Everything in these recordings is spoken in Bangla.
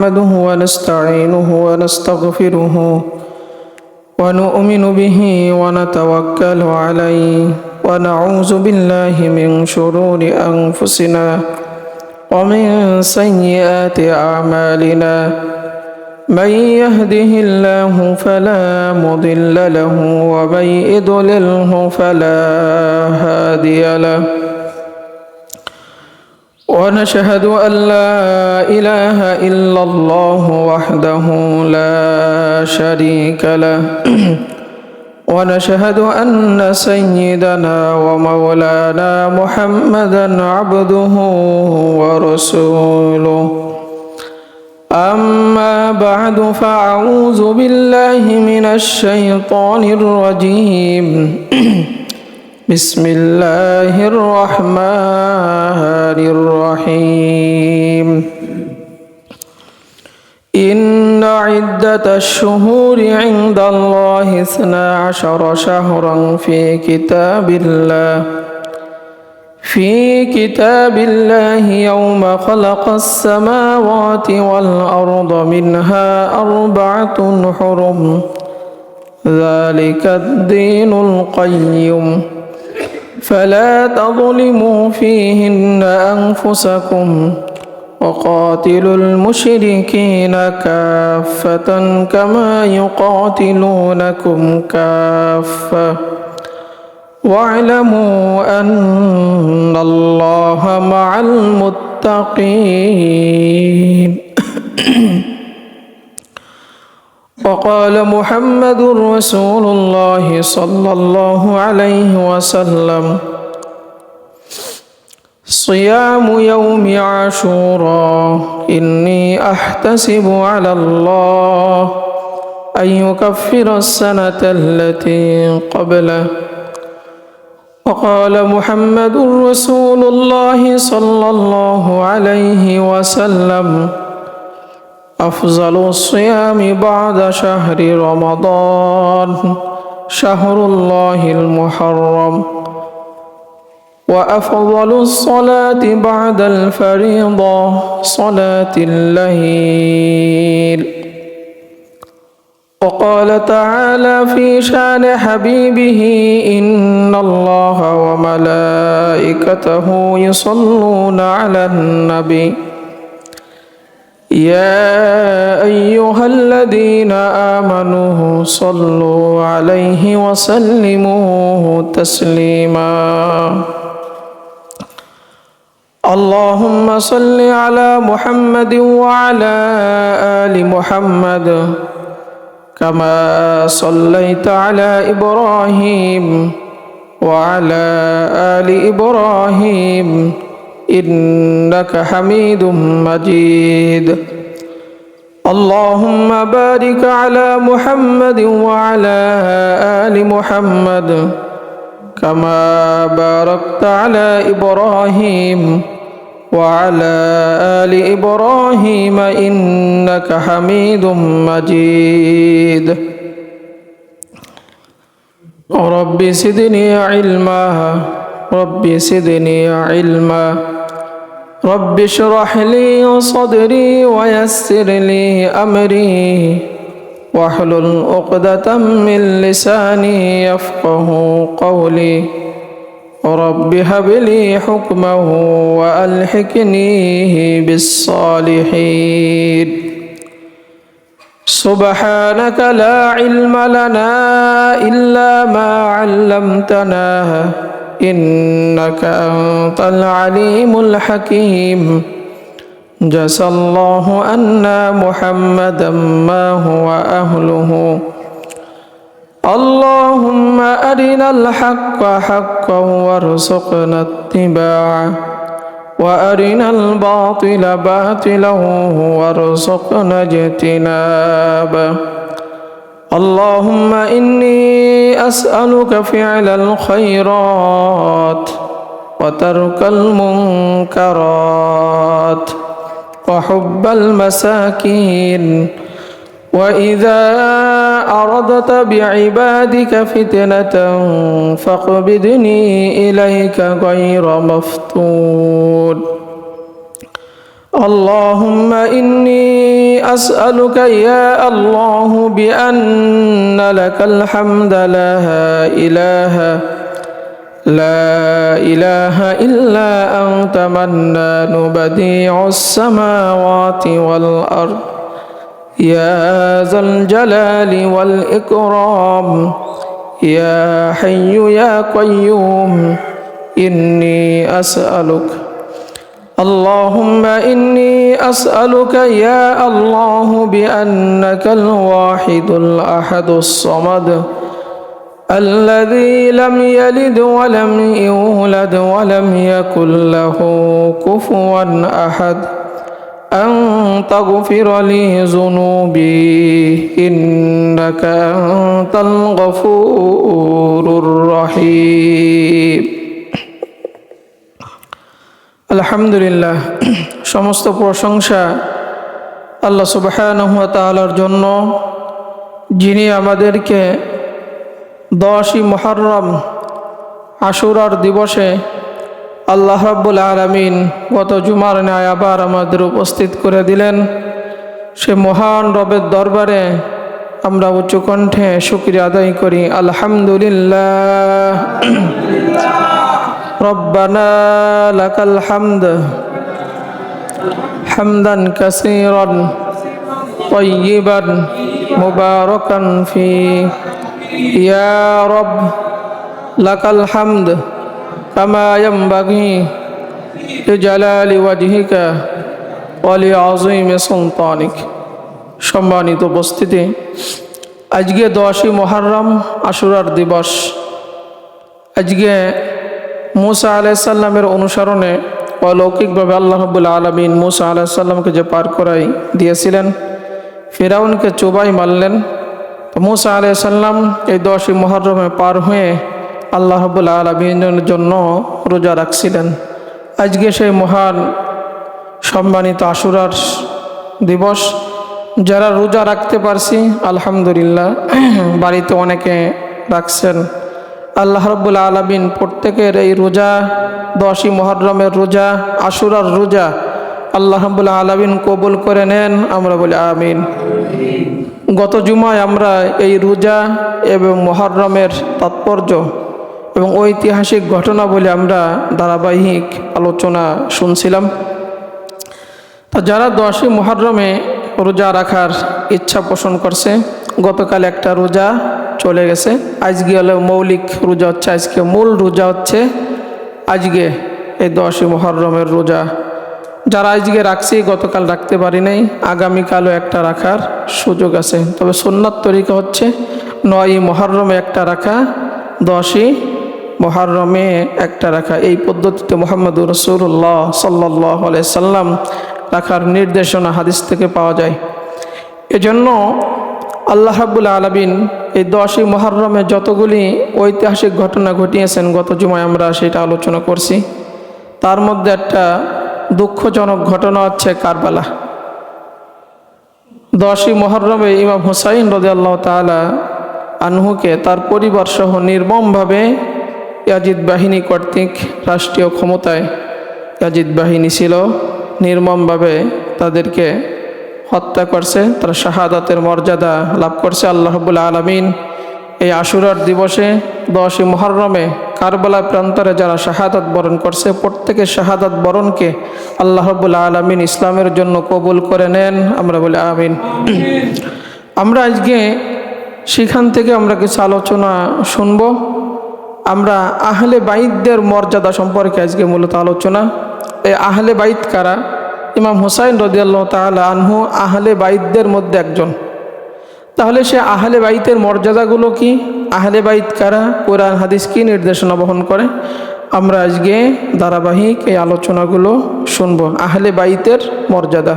نحمده ونستعينه ونستغفره ونؤمن به ونتوكل عليه ونعوذ بالله من شرور أنفسنا ومن سيئات أعمالنا من يهده الله فلا مضل له ومن يضلله فلا هادي له ونشهد أن لا إله إلا الله وحده لا شريك له ونشهد أن سيدنا ومولانا محمدا عبده ورسوله أما بعد فأعوذ بالله من الشيطان الرجيم بسم الله الرحمن الرحيم إن عدة الشهور عند الله 12 شهرا في كتاب الله يوم خلق السماوات والأرض منها 4 حرم ذلك الدين القيم فلا تظلموا فيهن أنفسكم وقاتلوا المشركين كافة كما يقاتلونكم كافة واعلموا أن الله مع المتقين وقال محمد رسول الله صلى الله عليه وسلم صيام يوم عاشوراء إني أحتسب على الله أن يكفر السنة التي قبله وقال محمد رسول الله صلى الله عليه وسلم أفضل الصيام بعد شهر رمضان شهر الله المحرم وأفضل الصلاة بعد الفريضة صلاة الليل وقال تعالى في شان حبيبه إن الله وملائكته يصلون على النبي يا أيها الذين آمنوا صلوا عليه وسلموا تسليما اللهم صل على محمد وعلى آل محمد كما صليت على إبراهيم وعلى آل إبراهيم إنك حميد مجيد اللهم بارك على محمد وعلى آل محمد كما باركت على إبراهيم وعلى آل إبراهيم إنك حميد مجيد رب زدني علما رب زدني علما رب اشرح لي صدري ويسر لي أمري واحلل عقدة من لساني يفقه قولي رب هب لي حكما وألحقني بالصالحين سبحانك لا علم لنا إلا ما علمتنا إنك أنت العليم الحكيم جزى الله أنا محمدا ما هو أهله اللهم أرنا الحق حقا وارزقنا اتباعه وأرنا الباطل باطلا وارزقنا اجتنابه اللهم إني أسألك فعل الخيرات وترك المنكرات وحب المساكين وإذا أردت بعبادك فتنة فاقبضني إليك غير مفتون اللهم إني أسألك يا الله بأن لك الحمد لا إله إلا أنت منان بديع السماوات والأرض يا ذا الجلال والإكرام يا حي يا قيوم إني أسألك اللهم إني أسألك يا الله بأنك الواحد الأحد الصمد الذي لم يلد ولم يولد ولم يكن له كفوا أحد أن تغفر لي ذنوبي إنك أنت الغفور الرحيم আলহামদুলিল্লাহ, সমস্ত প্রশংসা আল্লাহ সুবহানাহু ওয়া তাআলার জন্য, যিনি আমাদেরকে 10ই মুহররম আশুরার দিবসে আল্লাহ রাব্বুল আলামিন গত জুমার ন্যায় আবার আমাদের উপস্থিত করে দিলেন। সে মহান রবের দরবারে আমরা উচ্চ কণ্ঠে শুকরিয়া আদায় করি। আলহামদুলিল্লাহ। রব্বানা লাকাল হামদ হামদান কাসীরান তাইয়িবান মুবারাকান ফি ইয়া রব লাকাল হামদ কামা ইয়ানবাগি লিজালালি ওয়াজহিকা ওয়া লিআযীমি সুলতানিক। সম্মানিত উপস্থিতি, আজকে 10ই মুহররম আশুরার দিবস। আজকে মুসা আলাইহিস সালামের অনুসরণে অলৌকিকভাবে আল্লাহ রাব্বুল আলামিন মুসা আলাইহিস সালামকে যে পার করাই দিয়েছিলেন, ফিরাউনকে চোবাই মারলেন। তো মুসা আলাইহিস সালাম এই 10ই মুহররমে পার হয়ে আল্লাহ রাব্বুল আলামিনের জন্য রোজা রাখছিলেন। আজকে সেই মহান সম্মানিত আশুরার দিবস। যারা রোজা রাখতে পারছি আলহামদুলিল্লাহ, বাড়িতে অনেকে রাখছেন। আল্লাহ রাব্বুল আলামিন প্রত্যেকের এই রোজা, 10ই মুহররমের রোজা, আশুরার রোজা আল্লাহ রাব্বুল আলামিন কবুল করে নেন। আমরা বলি আমিন। গত জুমায় আমরা এই রোজা এবং মুহররমের তাৎপর্য এবং ঐতিহাসিক ঘটনা বলে আমরা ধারাবাহিক আলোচনা শুনছিলাম। তা যারা 10ই মুহররমে রোজা রাখার ইচ্ছা পোষণ করছে, গতকাল একটা রোজা চলে গেছে, আজকে হলো মৌলিক রোজা হচ্ছে, আজকে মূল রোজা হচ্ছে আজকে এই 10ই মুহররমের রোজা। যারা আজকে রাখছি, গতকাল রাখতে পারি নাই, আগামীকালও একটা রাখার সুযোগ আছে। তবে সুন্নাত তরিকা হচ্ছে 9ই মুহররমে একটা রাখা, 10ই মুহররমে একটা রাখা। এই পদ্ধতিতে মুহাম্মদুর রাসূলুল্লাহ সাল্লাল্লাহু আলাইহি সাল্লাম রাখার নির্দেশনা হাদিস থেকে পাওয়া যায়। এজন্য আল্লাহ রাব্বুল আলামিন এই 10ই মুহররমে যতগুলি ঐতিহাসিক ঘটনা ঘটিয়েছেন, গত জুমায় আমরা সেটা আলোচনা করছি। তার মধ্যে একটা দুঃখজনক ঘটনা হচ্ছে কারবালা। 10ই মুহররমে ইমাম হুসাইন রাদিয়াল্লাহু তাআলা আনহুকে তার পরিবার সহ নির্মমভাবে ইয়াজিদ বাহিনী কর্তৃক, রাষ্ট্রীয় ক্ষমতায় ইয়াজিদ বাহিনী ছিল, নির্মমভাবে তাদেরকে হত্যা করছে। তারা শাহাদাতের মর্যাদা লাভ করছে। আল্লাহ রাব্বুল আলামিন এই আশুরার দিবসে 10ই মুহররমে কারবালা প্রান্তরে যারা শাহাদাত বরণ করছে, প্রত্যেকের শাহাদাত বরণকে আল্লাহ রাব্বুল আলামিন ইসলামের জন্য কবুল করে নেন। আমরা বলি আমিন। আমরা আজকে সেখান থেকে আমরা কিছু আলোচনা শুনব। আমরা আহলে বাইতদের মর্যাদা সম্পর্কে আজকে মূলত আলোচনা। এই আহলে বাইত কারা? ইমাম হুসাইন রাদিয়াল্লাহু তাআলা আনহু আহলে বাইতদের মধ্যে একজন। তাহলে সে আহলে বাইতের মর্যাদাগুলো কি? আহলে বাইত কারা? কোরআন হাদিস কি নির্দেশনা বহন করে? আমরা আজকে ধারাবাহিক এই আলোচনাগুলো শুনবো, আহলে বাইতের মর্যাদা।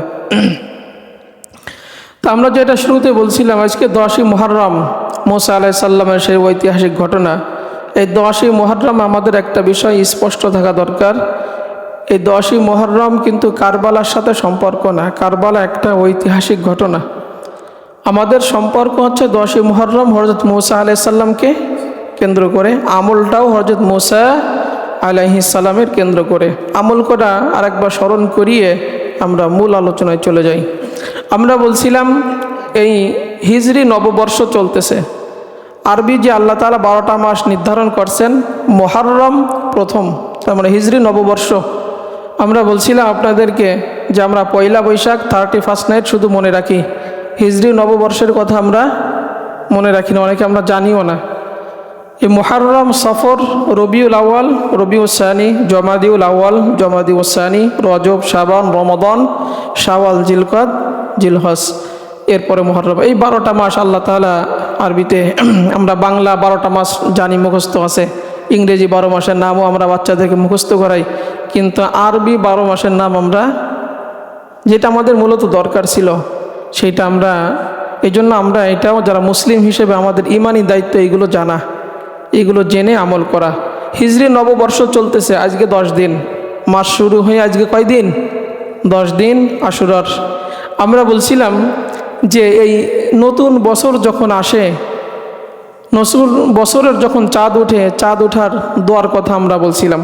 তা আমরা যেটা শুরুতে বলছিলাম, আজকে 10ই মুহররম মুসা আলাইহিস সালামের সেই ঐতিহাসিক ঘটনা। এই 10ই মুহররম আমাদের একটা বিষয় স্পষ্ট থাকা দরকার। এই 10ই মুহররম কিন্তু কারবালার সাথে সম্পর্ক না। কারবালা একটা ঐতিহাসিক ঘটনা। আমাদের সম্পর্ক হচ্ছে 10ই মুহররম হযরত মুসা আলাইহিস সালামকে কেন্দ্র করে। আমলটাও হযরত মুসা আলাইহিস সালামের কেন্দ্র করে। আমল করা আরেকবার স্মরণ করিয়ে আমরা মূল আলোচনায় চলে যাই। আমরা বলছিলাম এই হিজরি নববর্ষ চলতেছে। আরবি যে আল্লাহ তাআলা 12টা মাস নির্ধারণ করছেন, মুহররম প্রথম, তার মানে হিজরি নববর্ষ। আমরা বলছিলাম আপনাদেরকে যে আমরা পয়লা বৈশাখ 31st নাইট শুধু মনে রাখি, হিজরি নববর্ষের কথা আমরা মনে রাখি না, অনেকে আমরা জানিও না। এই মুহররম, সফর, রবিউল আউয়াল, রবিউল সানি, জমাদিউল আউয়াল, জমাদিউল সানি, রজব, শাবান, রমাদান, শাওয়াল, জিলকদ, জিলহজ, এরপরে মুহররম। এই 12টা মাস আল্লাহ তাআলা আরবিতে, আমরা বাংলা 12টা মাস জানি, মুখস্থ আছে। ইংরেজি 12 মাসের নামও আমরা বাচ্চাদেরকে মুখস্থ করাই, কিন্তু আরবি 12 মাসের নাম আমরা, যেটা আমাদের মূলত দরকার ছিল সেইটা আমরা, এই জন্য আমরা এটাও যারা মুসলিম হিসেবে আমাদের ইমানি দায়িত্ব এইগুলো জানা, এগুলো জেনে আমল করা। হিজরি নববর্ষ চলতেছে আজকে 10 দিন, মাস শুরু হয়ে আজকে কয় দিন? 10 দিন আশুরার। আমরা বলছিলাম যে এই নতুন বছর যখন আসে, নতুন বছরের যখন চাঁদ ওঠে, চাঁদ ওঠার দোয়ার কথা আমরা বলছিলাম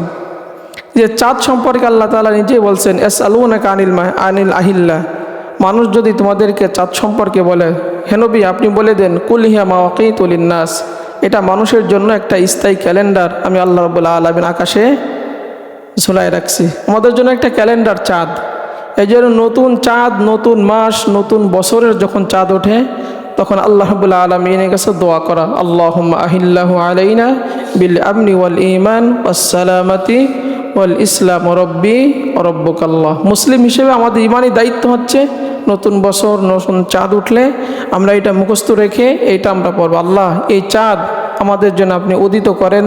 যে চাঁদ সম্পর্কে আল্লাহ তাআলা নিজেই বলছেন, ইয়াসআলুনাকা আনিল আহিল্লা, মানুষ যদি তোমাদেরকে চাঁদ সম্পর্কে বলে, হে নবী আপনি বলে দেন, কুল হিয়া মাওয়াকিতু লিন্নাস, এটা মানুষের জন্য একটা স্থায়ী ক্যালেন্ডার আমি আল্লাহ রাব্বুল আলামিন আকাশে ঝুলাই রাখছি, আমাদের জন্য একটা ক্যালেন্ডার চাঁদ। এই জন্য নতুন চাঁদ, নতুন মাস, নতুন বছরের যখন চাঁদ ওঠে তখন আল্লাহ রাব্বুল আলামিনের কাছে দোয়া করা, আল্লাহুম্মা আহিল্লাহু আলাইনা বিল আমনি ওয়াল ঈমান ওয়াস সালামাতি ওয়াল ইসলাম রব্বি ওয়া রব্বুকাল্লাহ। মুসলিম হিসেবে আমাদের ইমানি দায়িত্ব হচ্ছে নতুন বছর, নতুন চাঁদ উঠলে আমরা এটা মুখস্থ রেখে এইটা আমরা পড়ব, আল্লাহ এই চাঁদ আমাদের জন্য আপনি উদিত করেন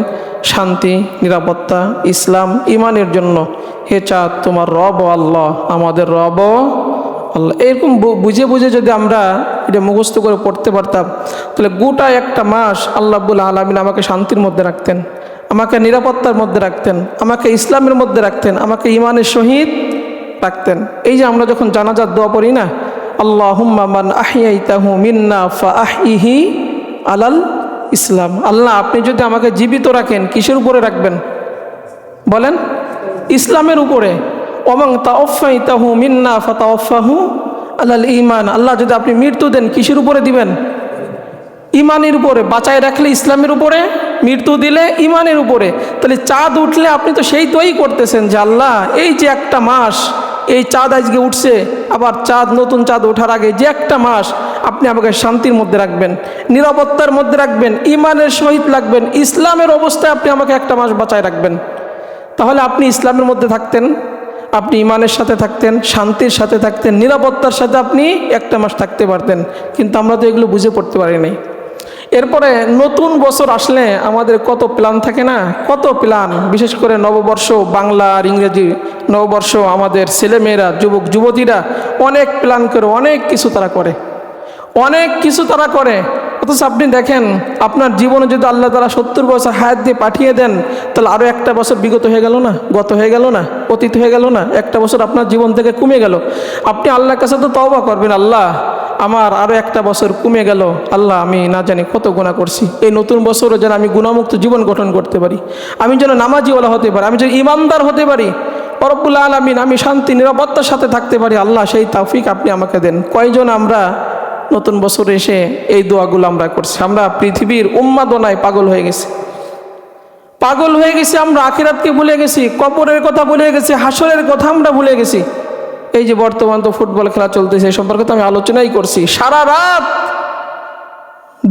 শান্তি, নিরাপত্তা, ইসলাম, ইমানের জন্য। হে চাঁদ তোমার রব আল্লাহ, আমাদের রব আল্লাহ। এরকম বুঝে বুঝে যদি আমরা এটা মুখস্থ করে পড়তে পারতাম তাহলে গোটা একটা মাস আল্লাহ রাব্বুল আলামিন আমাকে শান্তির মধ্যে রাখতেন, আমাকে নিরাপত্তার মধ্যে রাখতেন, আমাকে ইসলামের মধ্যে রাখতেন, আমাকে ইমানের সহিত রাখতেন। এই যে আমরা যখন জানাজার দোয়া পড়ি না, আল্লাহুম্মা মান আহিয়াইতাহু মিন্না ফাআহইহি আলাল ইসলাম, আল্লাহ আপনি যদি আমাকে জীবিত রাখেন কিসের উপরে রাখবেন বলেন? ইসলামের উপরে। ওমান তাওফাইতাহু মিন্না ফাতাওফাহু আলাল ঈমান, আল্লাহ যদি আপনি মৃত্যু দেন কিসের উপরে দিবেন? ইমানের উপরে। বাঁচায় রাখলে ইসলামের উপরে, মৃত্যু দিলে ইমানের উপরে। তাহলে চাঁদ উঠলে আপনি তো সেই তোই করতেছেন যে আল্লাহ এই যে একটা মাস, এই চাঁদ আজকে উঠছে, আবার চাঁদ, নতুন চাঁদ ওঠার আগে যে একটা মাস আপনি আমাকে শান্তির মধ্যে রাখবেন, নিরাপত্তার মধ্যে রাখবেন, ইমানের সহিত রাখবেন, ইসলামের অবস্থায় আপনি আমাকে একটা মাস বাঁচায় রাখবেন। তাহলে আপনি ইসলামের মধ্যে থাকতেন, আপনি ইমানের সাথে থাকতেন, শান্তির সাথে থাকতেন, নিরাপত্তার সাথে আপনি একটা মাস থাকতে পারতেন। কিন্তু আমরা তো এগুলো বুঝে পড়তে পারি নাই। এরপরে নতুন বছর আসলে আমাদের কত প্ল্যান থাকে না, কত প্ল্যান। বিশেষ করে নববর্ষ, বাংলা আর ইংরেজি নববর্ষ, আমাদের ছেলেমেয়েরা, যুবক যুবতীরা অনেক প্ল্যান করে, অনেক কিছু তারা করে, অনেক কিছু তারা করে। অথচ আপনি দেখেন আপনার জীবনে যদি আল্লাহ তাআলা 70 বছর হায়াত দিয়ে পাঠিয়ে দেন তাহলে আরও একটা বছর বিগত হয়ে গেল না, গত হয়ে গেল না, অতীত হয়ে গেল না, একটা বছর আপনার জীবন থেকে কমে গেল। আপনি আল্লাহর কাছে তো তওবা করবেন, আল্লাহ আমার আরও একটা বছর কমে গেল, আল্লাহ আমি না জানি কত গুনাহ করছি, এই নতুন বছরও যেন আমি গুনাহমুক্ত জীবন গঠন করতে পারি, আমি যেন নামাজিওয়ালা হতে পারি, আমি যেন ইমানদার হতে পারি, রব্বুল আলামিন আমি শান্তি নিরাপত্তার সাথে থাকতে পারি, আল্লাহ সেই তৌফিক আপনি আমাকে দেন। কয়জন আমরা নতুন বছরে এসে এই দোয়াগুলো আমরা করছি? আমরা পৃথিবীর উন্মাদনায় পাগল হয়ে গেছি, পাগল হয়ে গেছি। আমরা আখিরাতকে ভুলে গেছি, কবরের কথা ভুলে গেছি, হাসরের কথা আমরা ভুলে গেছি। এই যে বর্তমান তো ফুটবল খেলা চলতেছে, এই সম্পর্কে তো আমি আলোচনাই করছি। সারা রাত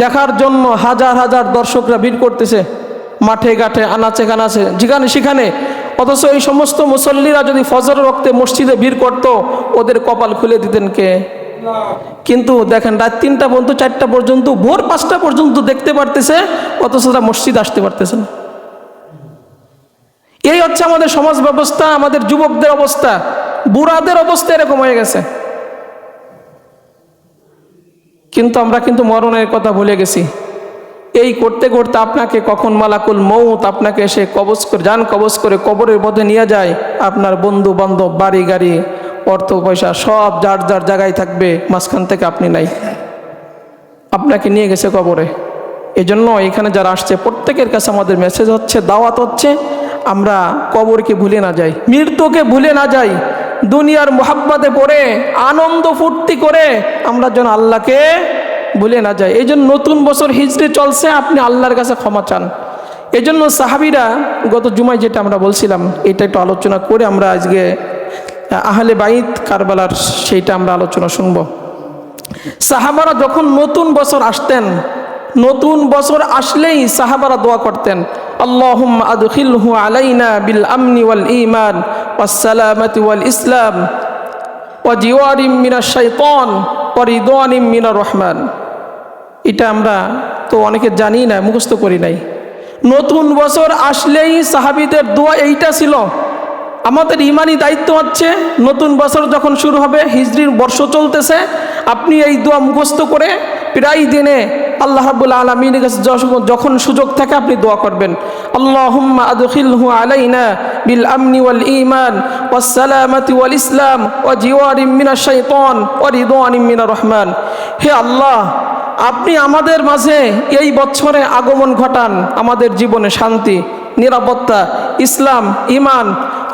দেখার জন্য হাজার হাজার দর্শকরা ভিড় করতেছে মাঠে ঘাটে, আনাচে কানাচে, যেখানে সেখানে। অথচ এই সমস্ত মুসল্লিরা যদি ফজরের ওয়াক্তে মসজিদে ভিড় করত, ওদের কপাল খুলে দিতেন কে? কিন্তু দেখেন রাত 3টা পর্যন্ত, 4টা পর্যন্ত, ভোর 5টা পর্যন্ত দেখতে পারতেছে, অথচ তারা মসজিদ আসতে পারতেছে না। এই হচ্ছে আমাদের সমাজ ব্যবস্থা, আমাদের যুবকদের অবস্থা, বুড়াদের অবস্থা এরকম হয়ে গেছে। কিন্তু আমরা কিন্তু মরণের কথা ভুলে গেছি। এই করতে করতে আপনাকে কখন মালাকুল মউত আপনাকে এসে কবজ করে, জান কবজ করে কবরের মধ্যে নিয়ে যায়। আপনার বন্ধু বান্ধব, বাড়ি গাড়ি, অর্থ পয়সা সব যার যার জায়গায় থাকবে, মাঝখান থেকে আপনি নাই, আপনাকে নিয়ে গেছে কবরে। এই জন্য এখানে যারা আসছে প্রত্যেকের কাছে আমাদের মেসেজ হচ্ছে, দাওয়াত হচ্ছে, আমরা কবরকে ভুলে না যাই, মৃত্যুকে ভুলে না যাই। দুনিয়ার মোহাব্বতে পড়ে আনন্দ ফুর্তি করে আমরা যেন আল্লাহকে ভুলে না যাই। এই জন্য নতুন বছর হিজরি চলছে, আপনি আল্লাহর কাছে ক্ষমা চান। এই জন্য সাহাবিরা গত জুমায় যেটা আমরা বলছিলাম, এটা একটু আলোচনা করে আমরা আজকে আহলে বাইত কারবালার সেইটা আমরা আলোচনা শুনব। সাহাবারা যখন নতুন বছর আসতেন, নতুন বছর আসলেই সাহাবারা দোয়া করতেন, আল্লাহুম্মা আদখিলহু আলাইনা বিল আমনি ওয়াল ঈমান ওয়াস সালামাতি ওয়াল ইসলাম ওয়া জিওয়ারিম মিনাশ শাইতান ওয়া রিদওয়ানিম মিনার রহমান। এটা আমরা তো অনেকে জানি না, মুখস্থ করি নাই। নতুন বছর আসলেই সাহাবীদের দোয়া এইটা ছিল। আমাদের ইমানি দায়িত্ব হচ্ছে নতুন বছর যখন শুরু হবে, হিজরির বর্ষ চলতেছে, আপনি এই দোয়া মুখস্থ করে প্রায় দিনে আল্লাহ রাব্বুল আলামিনের কাছে যখন সুযোগ থাকে আপনি দোয়া করবেন, আল্লাহুম্মা আদখিলহু আলাইনা বিল আমনি ওয়াল ঈমান ওয়াস সালামাতি ওয়াল ইসলাম ওয়া জিওয়ারিম মিনাশ শাইতান ওয়া রিদওয়ানিম মিনার রহমান। হে আল্লাহ, আপনি আমাদের মাঝে এই বছরে আগমন ঘটান, আমাদের জীবনে শান্তি, নিরাপত্তা, ইসলাম, ঈমান,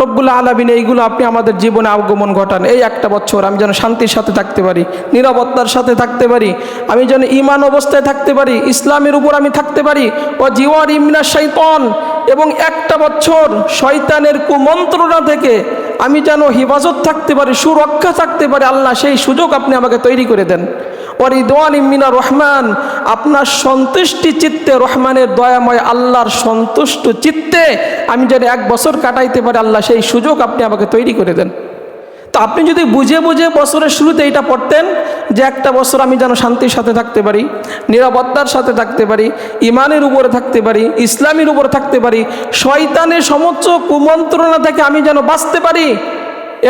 রব্বুল আলামিন এইগুলো আপনি আমাদের জীবনে আগমন ঘটান। এই একটা বছর আমি যেন শান্তির সাথে থাকতে পারি, নিরাপত্তার সাথে থাকতে পারি, আমি যেন ঈমান অবস্থায় থাকতে পারি, ইসলামের উপর আমি থাকতে পারি, ও জিওয়ারিম মিনাশ শাইতান, এবং একটা বছর শয়তানের কুমন্ত্রণা থেকে আমি যেন হিফাজত থাকতে পারি, সুরক্ষা থাকতে পারি। আল্লাহ সেই সুযোগ আপনি আমাকে তৈরি করে দেন। ওয়ারিদওয়ানিম মিনার রহমান, আপনার সন্তুষ্টি চিত্তে, রহমানের দয়াময় আল্লাহর সন্তুষ্ট চিত্তে আমি যেন এক বছর কাটাইতে পারি, আল্লাহ সেই সুযোগ আপনি আমাকে তৈরি করে দেন। তো আপনি যদি বুঝে বুঝে বছরের শুরুতে এটা পড়তেন যে একটা বছর আমি যেন শান্তির সাথে থাকতে পারি, নিরাপত্তার সাথে থাকতে পারি, ইমানের উপরে থাকতে পারি, ইসলামের উপরে থাকতে পারি, শয়তানের সমস্ত কুমন্ত্রণা থেকে আমি যেন বাঁচতে পারি,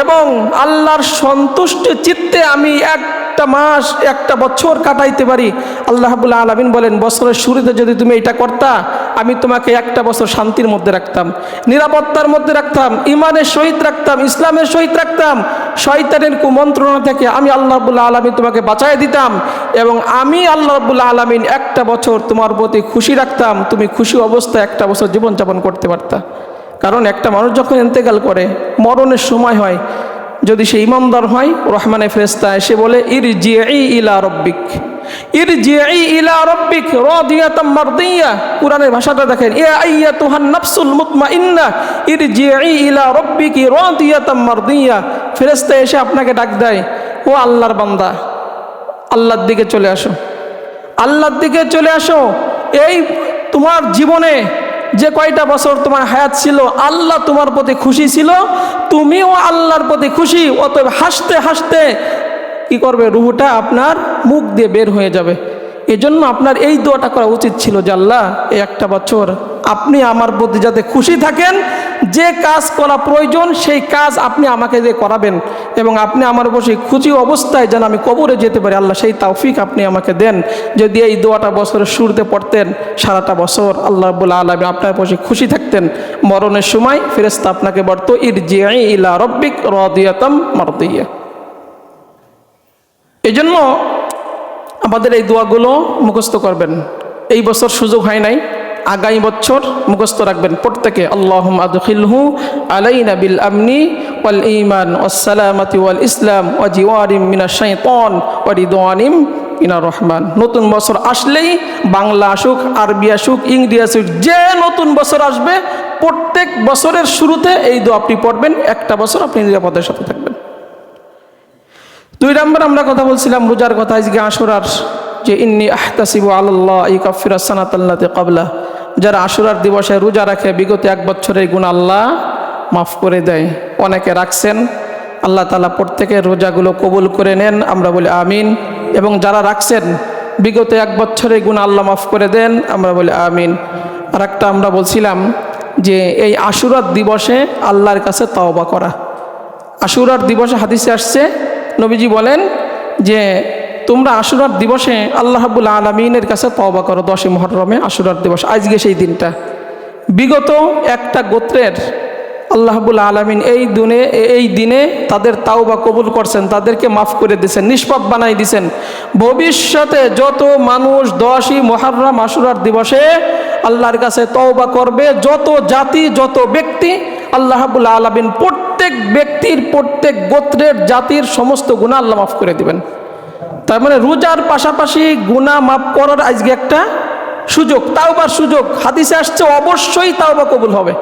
এবং আল্লাহর সন্তুষ্ট চিত্তে আমি একটা মাস, একটা বছর কাটাইতে পারি। আল্লাহ রাব্বুল আলামিন বলেন, বছরের শুরুতে যদি তুমি এটা করতা, আমি তোমাকে একটা বছর শান্তির মধ্যে রাখতাম, নিরাপত্তার মধ্যে রাখতাম, ইমানের সহিত রাখতাম, ইসলামের সহিত রাখতাম, শয়তানের কুমন্ত্রণা থেকে আমি আল্লাহ রাব্বুল আলামিন তোমাকে বাঁচাই দিতাম, এবং আমি আল্লাহ রাব্বুল আলামিন একটা বছর তোমার প্রতি খুশি রাখতাম, তুমি খুশি অবস্থায় একটা বছর জীবনযাপন করতে পারতা। কারণ একটা মানুষ যখন ইন্তেকাল করে, মরণের সময় হয়, যদি সে ইমানদার হয়, রহমানের ফেরেশতা এসে বলে, ইরজিই ইলা রব্বিক, ইরজিই ইলা রব্বিক রাদিয়াতাম মারদিয়া। কুরআনের ভাষাটা দেখেন, ইয়া আইয়াতুহান নাফসুল মুতমাইন্না ইরজিই ইলা রব্বিকি রাদিয়াতাম মারদিয়া। ফেরেশতা এসে আপনাকে ডাক দেয়, ও আল্লাহর বান্দা, আল্লাহর দিকে চলে আসো, আল্লাহর দিকে চলে আসো। এই তোমার জীবনে যে কয়টা বছর তোমার হায়াত ছিল, আল্লাহ তোমার প্রতি খুশি ছিল, তুমিও আল্লাহর প্রতি খুশি, অতএব হাসতে হাসতে কি করবে, রুহটা আপনার মুখ দিয়ে বের হয়ে যাবে। এজন্য আপনার এই দোয়াটা করা উচিত ছিল যে আল্লাহ, এই একটা বছর আপনি আমার প্রতি যাতে খুশি থাকেন, যে কাজ করা প্রয়োজন সেই কাজ আপনি আমাকে দিয়ে করাবেন, এবং আপনি আমার উপর সেই খুশি অবস্থায় যেন আমি কবরে যেতে পারি, আল্লাহ সেই তৌফিক আপনি আমাকে দেন। যদি এই দোয়াটা বছরের শুরুতে পড়তেন, সারাটা বছর আল্লাহ রাব্বুল আলামিন আপনার উপর খুশি থাকতেন। মরণের সময় ফেরেশতা আপনাকে বলতো, ইরজিই ইলা রব্বিক রাদিয়াতাম মারদিয়া। এই জন্য আমাদের এই দোয়াগুলো মুখস্থ করবেন। এই বছর সুযোগ হয় নাই, আগামী বছর মুখস্থ রাখবেন প্রত্যেকে। আল্লাহুম্মা আদখিলহু আলাইনা বিল আমনি ওয়াল ঈমান ওয়াস সালামাতি ওয়াল ইসলাম ওয়া জিওয়ারিম মিনাশ শাইতান ওয়া রিদওয়ানিম মিনার রহমান। নতুন বছর আসলেই বাংলা আসুক, আরবি আসুক, ইংরেজি আসুক, যে নতুন বছর আসবে প্রত্যেক বছরের শুরুতে এই দোয়া আপনি পড়বেন, একটা বছর আপনি নিরাপদের সাথে থাকবেন। 2 নম্বর আমরা কথা বলছিলাম রোজার কথা, আজকে আশুরার, যে ইন্নী আহতাসিবু আলাল্লাহ ইকাফিরাস সানাতাল্লাতী ক্বাবলা। যারা আশুরার দিবসে রোজা রাখে, বিগত এক বছরের গুনাহ আল্লাহ মাফ করে দেয়। অনেকে রাখছেন, আল্লাহ তাআলা প্রত্যেকের রোজাগুলো কবুল করে নেন, আমরা বলি আমিন। এবং যারা রাখছেন, বিগত এক বছরের গুনাহ আল্লাহ মাফ করে দেন, আমরা বলি আমিন। আর একটা আমরা বলছিলাম যে এই আশুরার দিবসে আল্লাহর কাছে তওবা করা। আশুরার দিবসে হাদিসে আসছে, নবীজি বলেন যে তোমরা আশুরার দিবসে আল্লাহ রাব্বুল আলামিনের কাছে তওবা করো। 10 মুহররমে আশুরার দিবস, আজকে সেই দিনটা। বিগত একটা গোত্রের আল্লাহ রাব্বুল আলামিন এই দিনে তাদের তাওবা কবুল করছেন, তাদেরকে মাফ করে দিয়েছেন, নিষ্পাপ বানাই দিয়েছেন। ভবিষ্যতে যত মানুষ 10ই মুহররম আশুরার দিবসে আল্লাহর কাছে তওবা করবে, যত জাতি, যত ব্যক্তি, আল্লাহ রাব্বুল আলামিন প্রত্যেক প্রত্যেক ব্যক্তির, প্রত্যেক গোত্রের, জাতির সমস্ত গুনাহ আল্লাহ মাফ করে দিবেন। তার মানে রোজার পাশাপাশি গুনাহ মাফ করার আজকে একটা সুযোগ, তাওবার সুযোগ। হাদিসে আসছে অবশ্যই তাওবা কবুল হবে।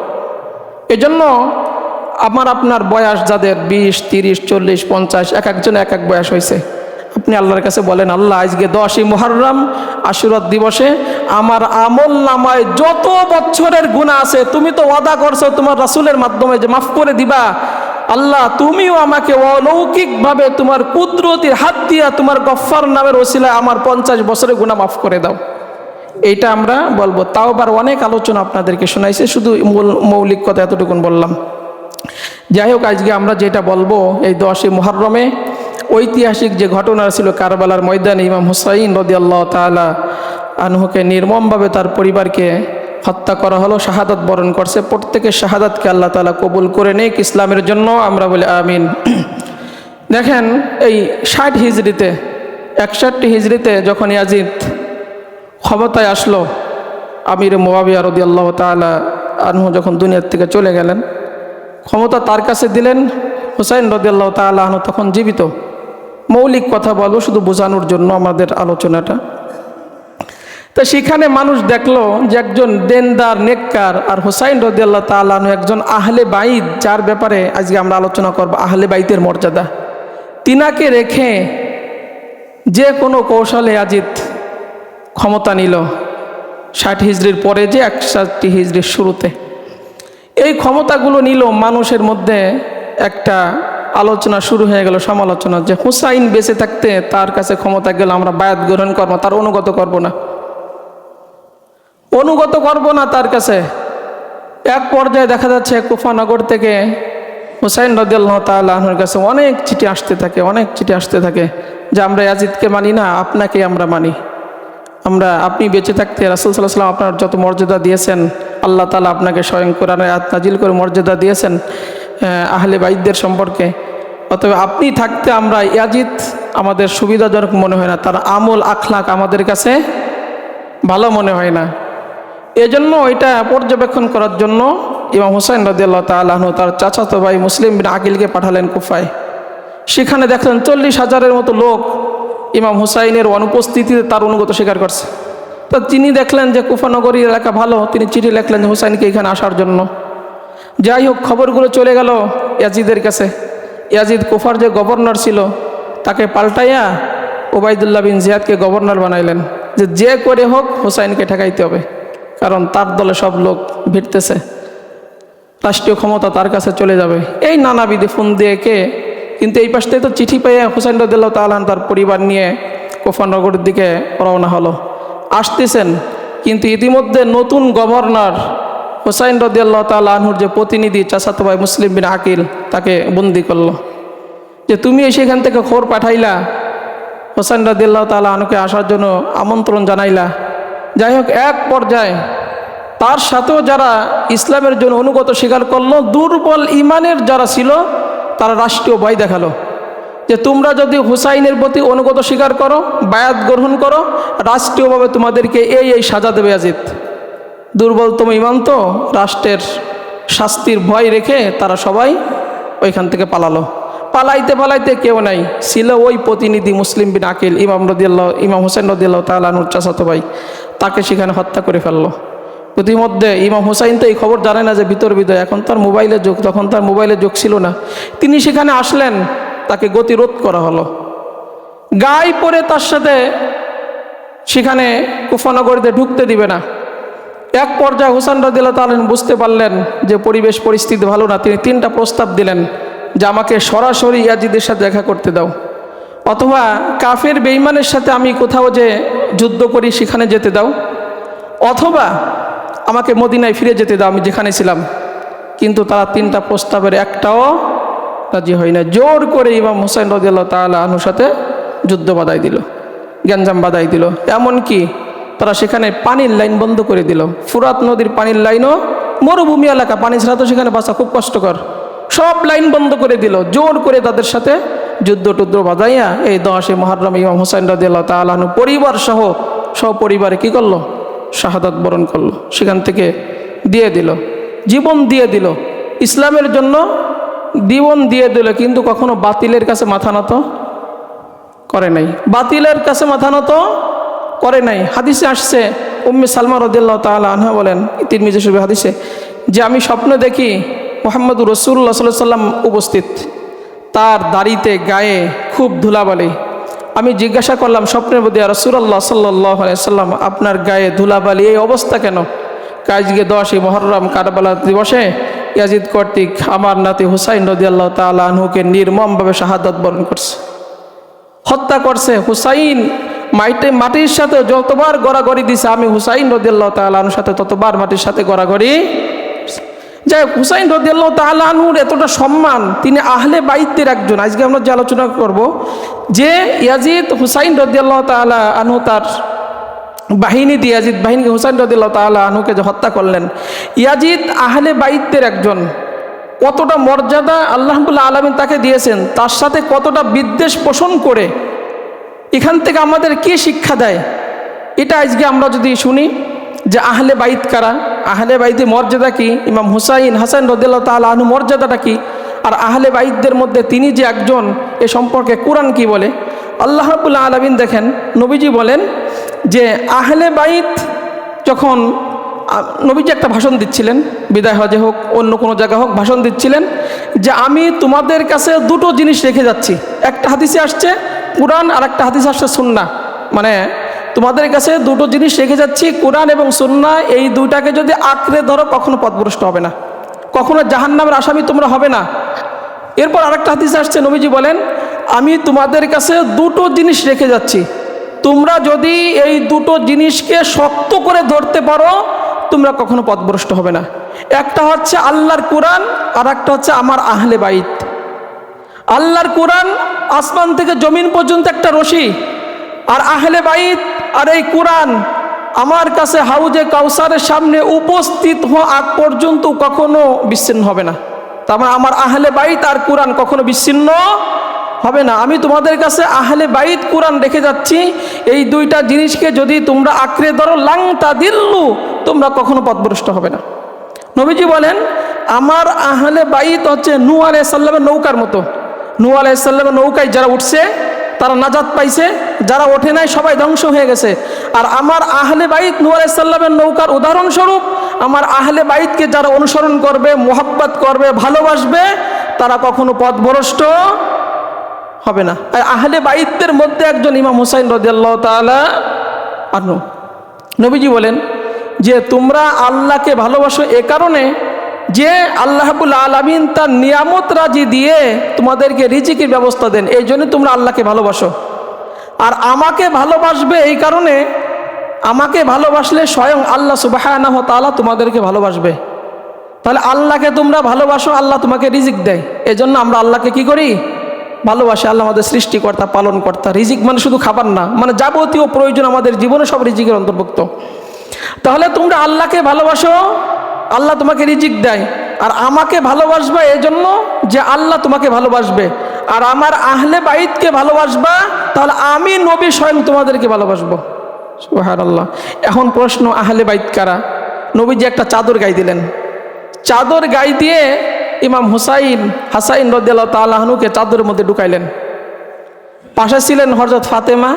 এজন্য আমার আপনার বয়স যাদের 20, 30, 40, 50, এক একজন এক এক বয়স হয়েছে, আপনি আল্লাহর কাছে বলেন, আল্লাহ আজকে 10ই মুহররম আশুরা দিবসে আমার আমল নামায় যত বছরের গুনাহ আছে তুমি তো ওয়াদা করছো তোমার রাসূলের মাধ্যমে যে মাফ করে দিবা। আল্লাহ তুমিও আমাকে অলৌকিকভাবে তোমার কুদরতির হাত দিয়া তোমার গফফার নামের ওসিলায় আমার 50 বছরের গুনাহ মাফ করে দাও। এইটা আমরা বলবো। তাওবার অনেক আলোচনা আপনাদেরকে শোনাইছে, শুধু মৌলিক কথা এতটুকুন বললাম। যাই হোক, আজকে আমরা যেটা বলবো এই 10ই মুহররমে ঐতিহাসিক যে ঘটনা ছিল কারবালার ময়দানে ইমাম হুসাইন রাদিয়াল্লাহু তাআলা আনহুকে নির্মমভাবে তার পরিবারকে হত্যা করা হলো, শাহাদাত বরণ করছে। প্রত্যেকের শাহাদাতকে আল্লাহ তাআলা কবুল করে নেক ইসলামের জন্য, আমরা বলি আমিন। দেখেন এই 60 হিজরিতে 61 হিজরিতে যখন ইয়াজিদ ক্ষমতায় আসলো, আমির মুআবিয়া রাদিয়াল্লাহু তাআলা আনহু যখন দুনিয়ার থেকে চলে গেলেন, ক্ষমতা তার কাছে দিলেন। হুসাইন রাদিয়াল্লাহু তাআলা আনহু তখন জীবিত। মৌলিক কথা বলবো শুধু বোঝানোর জন্য আমাদের আলোচনাটা। তো সেখানে মানুষ দেখলো যে একজন দেনদার, নেককার, আর হুসাইন রাদিয়াল্লাহু তাআলা আনহু একজন আহলে বাইত, যার ব্যাপারে আজকে আমরা আলোচনা করব, আহলে বাইতের মর্যাদা। তিনাকে রেখে যে কোনো কৌশলে ইয়াজিদ ক্ষমতা নিল 60 হিজরির পরে, যে 61 হিজরির শুরুতে এই ক্ষমতাগুলো নিল। মানুষের মধ্যে একটা আলোচনা শুরু হয়ে গেল, সমালোচনা, যে হুসাইন বেঁচে থাকতে তার কাছে ক্ষমতা গেল, আমরা বায়াত গ্রহণ করবো, তার অনুগত করব না, অনুগত করব না তার কাছে। এক পর্যায়ে দেখা যাচ্ছে কুফানগর থেকে হুসাইন রাদিয়াল্লাহু তাআলা আনহুর কাছে অনেক চিঠি আসতে থাকে, অনেক চিঠি আসতে থাকে যে আমরা ইয়াজিদকে মানি না, আপনাকে আমরা মানি। আপনি বেঁচে থাকতে রাসূল সাল্লাল্লাহু আলাইহি ওয়াসাল্লাম আপনার যত মর্যাদা দিয়েছেন, আল্লাহ তাআলা আপনাকে স্বয়ং কোরআনে আয়াত নাজিল করে মর্যাদা দিয়েছেন আহলে বাইতদের সম্পর্কে। অতএব আপনি থাকতে আমরা ইয়াজিদ আমাদের সুবিধাজনক মনে হয় না, তার আমল আখলাক আমাদের কাছে ভালো মনে হয় না। এজন্য এটা পর্যবেক্ষণ করার জন্য ইমাম হুসাইন রাদিয়াল্লাহু তাআলা আনহু তার চাচাতো ভাই মুসলিম বিন আকিলকে পাঠালেন কুফায়। সেখানে দেখলেন 40,000-এর মতো লোক ইমাম হুসাইনের অনুপস্থিতিতে তার অনুগত স্বীকার করছে। তো তিনি দেখলেন যে কুফানগরী এলাকা ভালো, তিনি চিঠি লিখলেন যে হুসাইনকে এখানে আসার জন্য। যাই হোক, খবরগুলো চলে গেল ইয়াজিদের কাছে। ইয়াজিদ কুফার যে গভর্নর ছিল তাকে পাল্টাইয়া ওবাইদুল্লাহ বিন জিয়াদকে গভর্নর বানাইলেন, যে করে হোক হুসাইনকে ঠেকাইতে হবে, কারণ তার দলে সব লোক ভিড়তেছে, রাষ্ট্রীয় ক্ষমতা তার কাছে চলে যাবে। এই নানাবিধি ফোন দিয়ে কে, কিন্তু এই পাশ থেকে তো চিঠি পেয়ে হুসাইন রাদিয়াল্লাহু তাআলা তার পরিবার নিয়ে কুফানগরের দিকে রওনা হলো। আসতেছেন, কিন্তু ইতিমধ্যে নতুন গভর্নর হুসাইন রাদিয়াল্লাহু তাআলা আনহুর যে প্রতিনিধি চাচাতো ভাই মুসলিম বিন আকিল, তাকে বন্দি করলো। যে তুমি সেখান থেকে খবর পাঠাইলা, হুসাইন রাদিয়াল্লাহু তাআলা আনহুকে আসার জন্য আমন্ত্রণ জানাইলা। যাই হোক, এক পর্যায়ে তার সাথেও যারা ইসলামের জন্য অনুগত স্বীকার করলো, দুর্বল ইমানের যারা ছিল তারা রাষ্ট্রীয় ভয় দেখালো যে তোমরা যদি হুসাইনের প্রতি অনুগত স্বীকার করো, বায়াত গ্রহণ করো, রাষ্ট্রীয়ভাবে তোমাদেরকে এই সাজা দেবে ইয়াজিদ। দুর্বলতম ইমান তো, রাষ্ট্রের শাস্তির ভয় রেখে তারা সবাই ওইখান থেকে পালালো। পালাইতে পালাইতে কেউ নাই, ছিল ওই প্রতিনিধি মুসলিম বিন আকিল, ইমাম হুসাইন রাদিয়াল্লাহু তাআলা আনহুর চাচাতো ভাই, তাকে সেখানে হত্যা করে ফেললো। ইতিমধ্যে ইমাম হুসাইন তো এই খবর জানে না যে ভিতর বিদয়, এখন তার মোবাইলের যুগ, তখন তার মোবাইলের যুগ ছিল না। তিনি সেখানে আসলেন, তাকে গতিরোধ করা হলো, গায়ে পরে তার সাথে সেখানে কুফানগরীতে ঢুকতে দিবে না। এক পর্যায়ে হুসাইন রাদিয়াল্লাহু তাআলা বুঝতে পারলেন যে পরিবেশ পরিস্থিতি ভালো না। তিনি 3টা প্রস্তাব দিলেন যে আমাকে সরাসরি ইয়াজিদের সাথে দেখা করতে দাও, অথবা কাফের বেঈমানের সাথে আমি কোথাও যে যুদ্ধ করি সেখানে যেতে দাও, অথবা আমাকে মদিনায় ফিরে যেতে দাও, আমি যেখানে ছিলাম। কিন্তু তারা 3টা প্রস্তাবের একটাও রাজি হয় না। জোর করে ইমাম হুসাইন রাদিয়াল্লাহু তাআলা আনহুর সাথে যুদ্ধ বাধাই দিল, গ্যাঞ্জাম বাধাই দিল। এমনকি তারা সেখানে পানির লাইন বন্ধ করে দিল। ফুরাত নদীর পানির লাইনও, মরুভূমি এলাকা, পানি ছাড়া তো সেখানে বাঁচা খুব কষ্টকর, সব লাইন বন্ধ করে দিল। জোর করে তাদের সাথে যুদ্ধ টুদ্ধ বাধাইয়া এই 10ই মুহররম ইমাম হুসাইন রাদিয়াল্লাহু তাআলা আনহু পরিবার সহ সপরিবারে কি করলো, শাহাদাত বরণ করলো। সেখান থেকে দিয়ে দিল, জীবন দিয়ে দিল, ইসলামের জন্য জীবন দিয়ে দিল, কিন্তু কখনো বাতিলের কাছে মাথা নত করে নাই, বাতিলের কাছে মাথা নত করে নাই। হাদিসে আসছে, উম্মে সালমা রাদিয়াল্লাহু তাআলা আনহা বলেন, তিরমিজি শরীফের হাদিসে, যে আমি স্বপ্ন দেখি মুহাম্মদুর রাসূলুল্লাহ সাল্লাল্লাহু আলাইহি ওয়াসাল্লাম উপস্থিত, তার দাড়িতে গায়ে খুব ধুলাবালি। আমি জিজ্ঞাসা করলাম স্বপ্নের মধ্যে, ইয়া রাসূলুল্লাহ সাল্লাল্লাহু আলাইহি ওয়াসাল্লাম, আপনার গায়ে ধুলাবালি, এই অবস্থা কেন? আজকে 10ই মুহররম কারবালা দিবসে ইয়াজিদ কর্তৃক আমার নাতি হুসাইন রাদিয়াল্লাহু তাআলা আনহুকে নির্মমভাবে শাহাদাত বরণ করছে, হত্যা করছে। হুসাইন মাটির সাথে যতবার গড়াগড়ি দিছে, আমি হুসাইন রাদিয়াল্লাহু তাআলা আনহুর সাথে ততবার মাটির সাথে গড়াগড়ি। যাই হোক, হুসাইন রাদিয়াল্লাহু তাআলা আনহুর এতটা সম্মান, তিনি আহলে বাইতের একজন। আজকে আমরা যে আলোচনা করব, যে ইয়াজিদ হুসাইন রাদিয়াল্লাহু তাআলা আনহু তার বাহিনী দিয়ে, ইয়াজিদ বাহিনীকে হুসাইন রাদিয়াল্লাহু তাআলা আনহুকে যে হত্যা করলেন, ইয়াজিদ আহলে বাইতের একজন। কতটা মর্যাদা আল্লাহ রাব্বুল আলামিন তাকে দিয়েছেন, তার সাথে কতটা বিদ্বেষ পোষণ করে, এখান থেকে আমাদের কি শিক্ষা দেয়, এটা আজকে আমরা যদি শুনি যে আহলে বাইত কারা, আহলে বাইতের মর্যাদা কি, ইমাম হুসাইন হাসান রাদিয়াল্লাহু তাআলা আনহু মর্যাদাটা কি, আর আহলে বাইতদের মধ্যে তিনি যে একজন, এ সম্পর্কে কোরআন কি বলে। আল্লাহ রাব্বুল আলামিন দেখেন, নবীজি বলেন যে আহলে বাইত যখন নবীজি একটা ভাষণ দিচ্ছিলেন, বিদায় হজে হোক অন্য কোনো জায়গা হোক, ভাষণ দিচ্ছিলেন যে আমি তোমাদের কাছে দুটো জিনিস রেখে যাচ্ছি। একটা হাদিসে আসছে কোরআন, আর একটা হাদিসে আসছে সুন্নাহ, মানে তোমাদের কাছে দুটো জিনিস রেখে যাচ্ছি, কোরআন এবং সুন্নাহ, এই দুইটাকে যদি আঁকড়ে ধরো কখনো পথভ্রষ্ট হবে না, কখনো জাহান্নামের আসামি তোমরা হবে না। এরপর আরেকটা হাদিসে আসছে, নবীজি বলেন আমি তোমাদের কাছে দুটো জিনিস রেখে যাচ্ছি, তোমরা যদি এই দুটো জিনিসকে শক্ত করে ধরতে পারো তোমরা কখনো পথভ্রষ্ট হবে না। একটা হচ্ছে আল্লাহর কোরআন, আর একটা হচ্ছে আমার আহলে বাইত। আল্লাহর কোরআন আসমান থেকে জমিন পর্যন্ত একটা রশি, আর আহলে বাইত আর এই কোরআন আমার কাছে হাউজে কাউসারের সামনে উপস্থিত হওয়া আগ পর্যন্ত কখনো বিচ্ছিন্ন হবে না। তার মানে আমার আহলে বাইত আর কোরআন কখনো বিচ্ছিন্ন হবে না। আমি তোমাদের কাছে আহলে বাইত কোরআন রেখে যাচ্ছি, এই দুইটা জিনিসকে যদি তোমরা আঁকড়ে ধরো লাং তাদিল্লু, তোমরা কখনো পথভ্রষ্ট হবে না। নবীজি বলেন আমার আহলে বাইত হচ্ছে নূহ আলাইহিস সালামের নৌকার মতো। নূহ আলাইহিস সালামের নৌকায় যারা উঠছে তারা নাজাত পাইছে, যারা ওঠে নাই সবাই ধ্বংস হয়ে গেছে। আর আমার আহলে বাইত নূহ আলাইহিস সালামের নৌকার উদাহরণস্বরূপ। আমার আহলে বাইতকে যারা অনুসরণ করবে, মোহাব্বত করবে, ভালোবাসবে, তারা কখনো পথভ্রষ্ট হবে না। আর আহলে বাইতদের মধ্যে একজন ইমাম হুসাইন রাদিয়াল্লাহু তাআলা আনহু। নবীজি বলেন যে তোমরা আল্লাহকে ভালোবাসো এ কারণে যে আল্লাহ রাব্বুল আলামিন তার নিয়ামত রাজি দিয়ে তোমাদেরকে রিজিকের ব্যবস্থা দেন, এই জন্য তোমরা আল্লাহকে ভালোবাসো। আর আমাকে ভালোবাসবে এই কারণে, আমাকে ভালোবাসলে স্বয়ং আল্লাহ সুবহানাহু ওয়া তাআলা তোমাদেরকে ভালোবাসবে। তাহলে আল্লাহকে তোমরা ভালোবাসো, আল্লাহ তোমাকে রিজিক দেয়, এজন্য আমরা আল্লাহকে কি করি? ভালোবাসি। আল্লাহ আমাদের সৃষ্টিকর্তা, পালনকর্তা। রিজিক মানে শুধু খাবার না, মানে যাবতীয় প্রয়োজন আমাদের জীবনে সব রিজিকের অন্তর্ভুক্ত। তাহলে তোমরা আল্লাহকে ভালোবাসো, আল্লাহ তোমাকে রিজিক দেয়। আর আমাকে ভালোবাসবা এজন্য যে আল্লাহ তোমাকে ভালোবাসবে। আর আমার আহলে বাইতকে ভালোবাসবা, তাহলে আমি নবী স্বয়ং তোমাদেরকে ভালোবাসবো। সুবহানাল্লাহ। এখন প্রশ্ন, আহলে বাইত কারা? নবীজি একটা চাদর গায়ে দিলেন। চাদর গায়ে দিয়ে ইমাম হুসাইন হাসাইন রাদিয়াল্লাহু তাআলা আনহুকে চাদরের মধ্যে ঢুকাইলেন। পাশে ছিলেন হযরত ফাতেমা,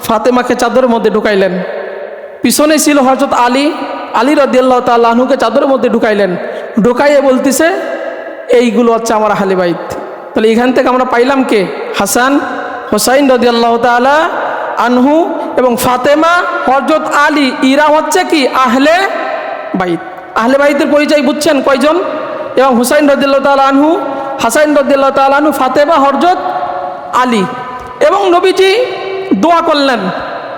ফাতেমাকে চাদরের মধ্যে ঢুকাইলেন। পিছনে ছিল হযরত আলী, আলী রাদিয়াল্লাহু তাআলা আনহুকে চাদরের মধ্যে ঢুকাইলেন। ঢুকাইয়ে বলতেছে এইগুলো হচ্ছে আমার আহলে বাইত। তাহলে এখান থেকে আমরা পাইলাম কে? হাসান হুসাইন রাদিয়াল্লাহু তাআলা আনহু এবং ফাতেমা, হযরত আলী, ইরা হচ্ছে কি? আহলে বাইত। আহলে বাইতের পরিচয় বুঝছেন কয়জন? এবং হুসাইন রাদিয়াল্লাহু তাআলা আনহু, হাসান রাদিয়াল্লাহু তাআলা আনহু, ফাতেমা, হযরত আলী। এবং নবীজি দোয়া করলেন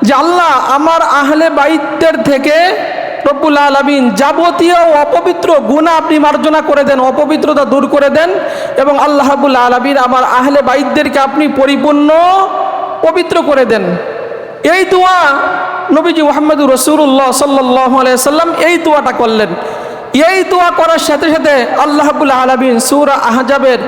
যে আল্লাহ আমার আহলে বাইতের থেকে রব্বুল আলামিন যাবতীয় অপবিত্র গুনাহ আপনি মার্জনা করে দেন, অপবিত্রতা দূর করে দেন, এবং আল্লাহ রাব্বুল আলামিন আমার আহলে বাইতদেরকে আপনি পরিপূর্ণ পবিত্র করে দেন। এই দোয়া নবীজি মুহাম্মদুর রাসূলুল্লাহ সাল্লাল্লাহু আলাইহি সাল্লাম এই দোয়াটা করলেন। এই দোয়া করার সাথে সাথে আল্লাহ রাব্বুল আলামিন সূরা আহজাবের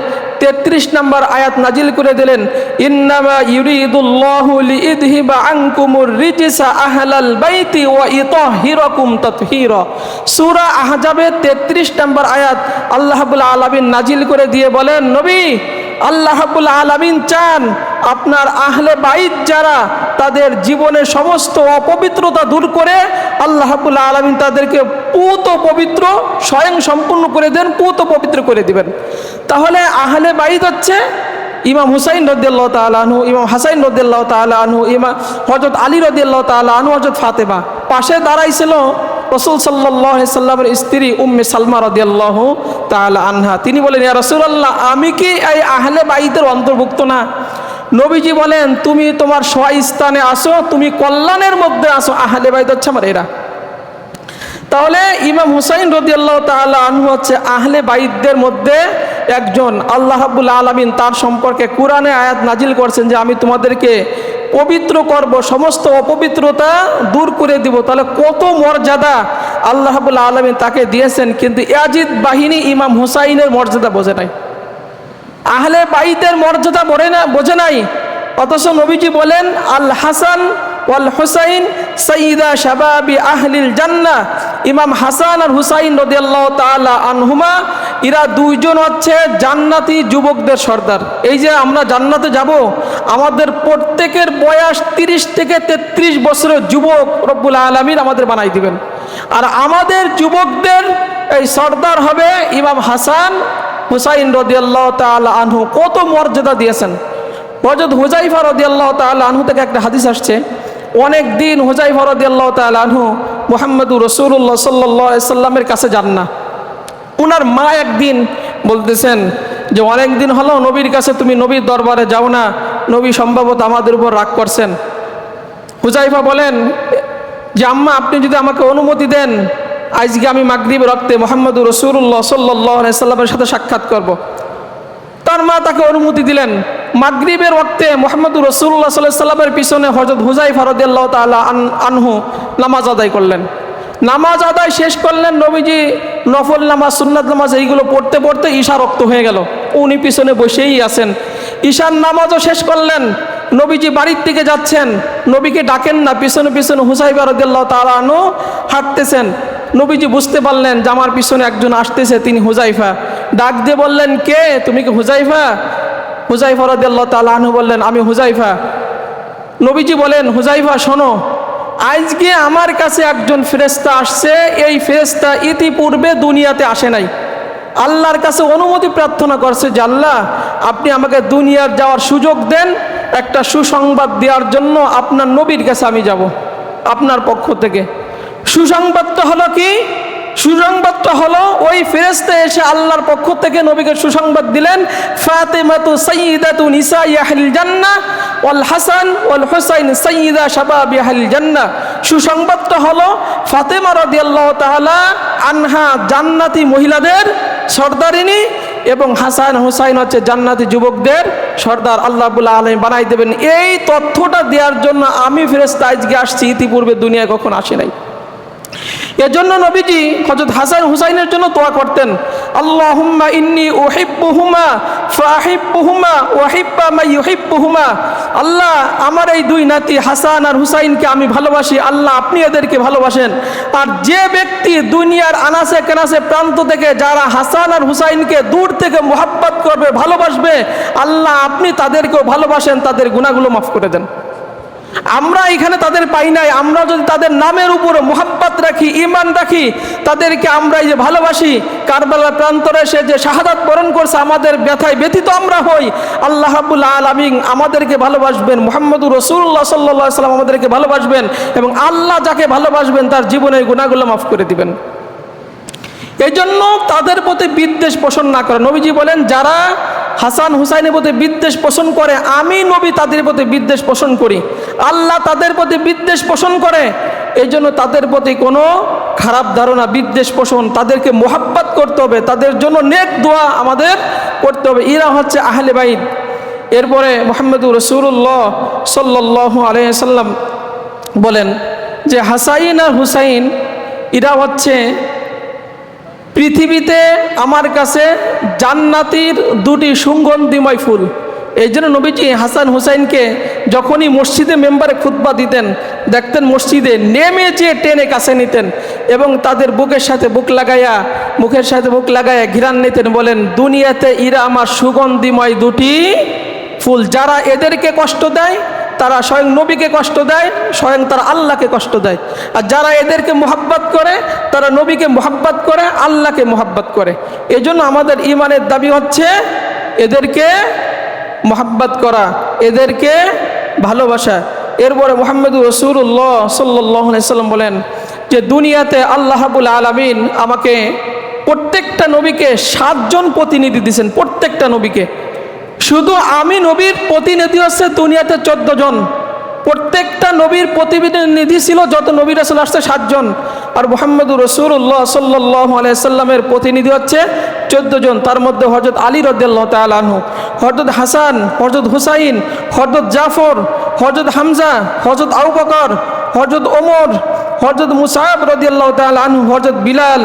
33 নম্বর আয়াত নাজিল করে দিলেন, ইন্নামা ইউরিদুল্লাহু লিইযহিবা আনকুমুর রিজসা আহলাল বাইতি ওয়া ইতাহহিরাকুম তাতহীরা। সূরা আহজাবের 33 নম্বর আয়াত আল্লাহ রাব্বুল আলামিন নাজিল করে দিয়ে বলেন, নবী, আল্লাহ রাব্বুল আলামিন চান আপনার আহলে বাইত যারা, তাদের জীবনের সমস্ত অপবিত্রতা দূর করে আল্লাহ রাব্বুল আলামিন তাদেরকে পুত পবিত্র স্বয়ং সম্পূর্ণ করে দেন, পুত পবিত্র করে দিবেন। তাহলে আহলে বাইত হচ্ছে ইমাম হুসাইন রাদিয়াল্লাহু তাআলা আনহু, ইমাম হাসান রাদিয়াল্লাহু তাআলা আনহু, ইমাম হযরত আলী রাদিয়াল্লাহু তাআলা আনহু, হযরত ফাতেমা। পাশে দাঁড়াইছিল রাসূল সাল্লাল্লাহু আলাইহি সাল্লামের স্ত্রী উম্মে সালমা রাদিয়াল্লাহু তাআলা আনহা। তিনি বলেন, ইয়া রাসূলুল্লাহ, আমি কি এই আহলে বাইতের অন্তর্ভুক্ত না? নবীজি বলেন, তুমি তোমার স্থানে আসো, তুমি কল্যাণের মধ্যে আসো। আহলে বাইত হচ্ছে আমার এরা। তাহলে ইমাম হুসাইন রাদিয়াল্লাহু তাআলা আনহু হচ্ছে আহলে বাইতদের মধ্যে একজন। আল্লাহ রাব্বুল আলামিন তার সম্পর্কে কোরআনে আয়াত নাজিল করছেন যে আমি তোমাদেরকে পবিত্র করব, সমস্ত অপবিত্রতা দূর করে দিব। তাহলে কত মর্যাদা আল্লাহ রাব্বুল আলামিন তাকে দিয়েছেন, কিন্তু ইয়াজিদ বাহিনী ইমাম হুসাইনের মর্যাদা বোঝে নাই, আহলে বাইতের মর্যাদা বোঝে নাই। অথচ নবীজি বলেন, আল হাসান ওয়াল হুসাইন সাইয়্যিদা শাবাবি আহলিল জান্নাহ। ইমাম হাসান আর হুসাইন রাদিয়াল্লাহু তাআলা আনহুমা, এরা দুইজন হচ্ছে জান্নাতি যুবকদের সর্দার। এই যে আমরা জান্নাতে যাব, আমাদের প্রত্যেকের বয়স 30 থেকে 33 বছরের যুবক রব্বুল আলামিন আমাদের বানাই দিবেন। আর আমাদের যুবকদের এই সর্দার হবে ইমাম হাসান হুসাইন রাদিয়াল্লাহু তাআলা আনহু। কত মর্যাদা দিয়েছেন। হযরত হুযায়ফা রাদিয়াল্লাহু তাআলা আনহু থেকে একটা হাদিস আসছে, অনেক দিন হুযায়ফা রাদিয়াল্লাহু তাআলা আনহু মুহাম্মদুর রাসূলুল্লাহ সাল্লাল্লাহু আলাইহি সাল্লামের কাছে যান না। ওনার মা একদিন বলতেছেন যে অনেক দিন হলো নবীর কাছে তুমি নবীর দরবারে যাও না, নবী সম্ভবত আমাদের উপর রাগ করছেন। হুযায়ফা বলেন যে আম্মা, আপনি যদি আমাকে অনুমতি দেন, আজকে আমি মাগরিবের ওয়াক্তে মুহাম্মদুর রাসূলুল্লাহ সাল্লাল্লাহু আলাইহি সাল্লামের সাথে সাক্ষাৎ করব। তার মা তাকে অনুমতি দিলেন। মাগরিবের ওয়াক্তে মুহাম্মদুর রাসূলুল্লাহ সাল্লাল্লাহু আলাইহি সাল্লামের পিছনে হযরত হুযায়ফা রাদিয়াল্লাহু তাআলা আনহু নামাজ আদায় করলেন। নামাজ আদায় শেষ করলেন, নবীজি নফল নামাজ, সুন্নাত নামাজ এইগুলো পড়তে পড়তে ঈশা রক্ত হয়ে গেল, উনি পিছনে বসেই আছেন। ঈশার নামাজও শেষ করলেন, নবীজি বাড়ির থেকে যাচ্ছেন, নবীকে ডাকেন না, পিছনে পিছনে হুযায়ফা রাদিয়াল্লাহু তাআলা আনহু হাঁটতেছেন। নবীজি বুঝতে পারলেন যে আমার পিছনে একজন আসতেছে, তিনি হুযায়ফা। ডাক দিয়ে বললেন, কে? তুমি কি হুযায়ফা? হুযায়ফা রাদিয়াল্লাহু তাআলা আনহু বললেন, আমি হুযায়ফা। নবীজি বলেন, হুযায়ফা শোনো, আজকে আমার কাছে একজন ফেরেশতা আসছে, এই ফেরেশতা ইতিপূর্বে দুনিয়াতে আসে নাই। আল্লাহর কাছে অনুমতি প্রার্থনা করছে যে আল্লাহ, আপনি আমাকে দুনিয়ার যাওয়ার সুযোগ দেন, একটা সুসংবাদ দেওয়ার জন্য আপনার নবীর কাছে আমি যাব আপনার পক্ষ থেকে। সুসংবাদটা হলো কি? সুসংবাদটা হলো ওই ফেরেশতা এসে আল্লাহর পক্ষ থেকে নবীকে সুসংবাদ দিলেন, ফাতিমাতু সাইয়্যিদাতু নিসাই আহলিল জান্নাহ ওয়াল হাসান ওয়াল হুসাইন সাইয়্যিদা শাবাবি আহলিল জান্নাহ। সুসংবাদটা হলো ফাতেমা রাদিয়াল্লাহু তাআলা আনহা জান্নাতি মহিলাদের সর্দারিনী, এবং হাসান হুসাইন হচ্ছে জান্নাতি যুবকদের সর্দার। আল্লাহ রাব্বুল আলামিন বানাই দেবেন। এই তথ্যটা দেওয়ার জন্য আমি ফেরেশতা আজকে আসছি, ইতিপূর্বে দুনিয়ায় কখন আসে নাই। এজন্য নবীজি হযরত হাসান হুসাইনের জন্য দোয়া করতেন, আল্লাহুম্মা ইন্নী উহিব্বুহুমা ফাহিব্বুহুমা ওয়া হিব্বা মা ইউহিব্বুহুমা। আল্লাহ, আমার এই দুই নাতি হাসান আর হুসাইনকে আমি ভালোবাসি, আল্লাহ আপনি এদেরকে ভালোবাসেন। আর যে ব্যক্তি দুনিয়ার আনাচে কানাচে প্রান্ত থেকে যারা হাসান আর হুসাইনকে দূর থেকে মুহাব্বত করবে, ভালোবাসবে, আল্লাহ আপনি তাদেরকেও ভালোবাসেন, তাদের গুনাহগুলো মাফ করে দেন। আমরা এখানে তাদের পাই নাই, আমরা যদি তাদের নামের উপরে মুহাব্বত রাখি, ঈমান রাখি, তাদেরকে আমরা এই যে ভালোবাসি, কারবালার প্রান্তরে সে যে শাহাদাত বরণ করছে, আমাদের ব্যথায় ব্যথিত আমরা হই, আল্লাহ রাব্বুল আলামিন আমাদেরকে ভালোবাসবেন, মুহাম্মদুর রাসূলুল্লাহ সাল্লাল্লাহু আলাইহি ওয়াসাল্লাম আমাদেরকে ভালোবাসবেন, এবং আল্লাহ যাকে ভালোবাসবেন তার জীবনের গুনাহগুলো মাফ করে দিবেন। এই জন্য তাদের প্রতি বিদ্বেষ পোষণ না করে। নবীজি বলেন, যারা হাসান হুসাইনের প্রতি বিদ্বেষ পোষণ করে, আমি নবী তাদের প্রতি বিদ্বেষ পোষণ করি, আল্লাহ তাদের প্রতি বিদ্বেষ পোষণ করে। এই জন্য তাদের প্রতি কোনো খারাপ ধারণা, বিদ্বেষ পোষণ, তাদেরকে মোহাব্বত করতে হবে, তাদের জন্য নেক দোয়া আমাদের করতে হবে। এরা হচ্ছে আহলে বাইত। এরপরে মুহাম্মদুর রাসূলুল্লাহ সাল্লাল্লাহু আলাইহি ওয়াসাল্লাম বলেন যে হাসাইন আর হুসাইন এরা হচ্ছে পৃথিবীতে আমার কাছে জান্নাতির দুটি সুগন্ধিময় ফুল। এই জন্য নবীজি হাসান হুসাইনকে যখনই মসজিদে মেম্বারে খুতবা দিতেন, দেখতেন মসজিদে নেমে যেয়ে টেনে কাছে নিতেন এবং তাদের বুকের সাথে বুক লাগাইয়া, মুখের সাথে মুখ লাগাইয়া ঘিরান নিতেন। বলেন, দুনিয়াতে এরা আমার সুগন্ধিময় দুটি ফুল। যারা এদেরকে কষ্ট দেয় তারা স্বয়ং নবীকে কষ্ট দেয়, স্বয়ং তারা আল্লাহকে কষ্ট দেয়। আর যারা এদেরকে মোহাব্বত করে তারা নবীকে মোহাব্বত করে, আল্লাহকে মোহাব্বত করে। এজন্য আমাদের ঈমানের দাবি হচ্ছে এদেরকে মোহাব্বত করা, এদেরকে ভালোবাসা। এরপরে মুহাম্মদুর রাসূলুল্লাহ সাল্লাল্লাহু আলাইহি সাল্লাম বলেন যে দুনিয়াতে আল্লাহ রাব্বুল আলামিন আমাকে প্রত্যেকটা নবীকে 7 জন প্রতিনিধি দিয়েছেন, প্রত্যেকটা নবীকে। শুধু আমি নবীর প্রতিনিধি হচ্ছে দুনিয়াতে 14 জন। প্রত্যেকটা নবীর প্রতিনিধি ছিল, যত নবী রাসূল আসছে 7 জন। আর মুহাম্মদুর রাসূলুল্লাহ সাল্লাল্লাহু আলাইহি সাল্লামের প্রতিনিধি হচ্ছে 14 জন। তার মধ্যে হযরত আলী রাদিয়াল্লাহু তাআলা আনহু, হযরত হাসান, হযরত হুসাইন, হযরত জাফর, হযরত হামজা, হযরত আবু বকর, হযরত ওমর, হযরত মুসআব রাদিয়াল্লাহু তাআলা আনহু, হযরত বিলাল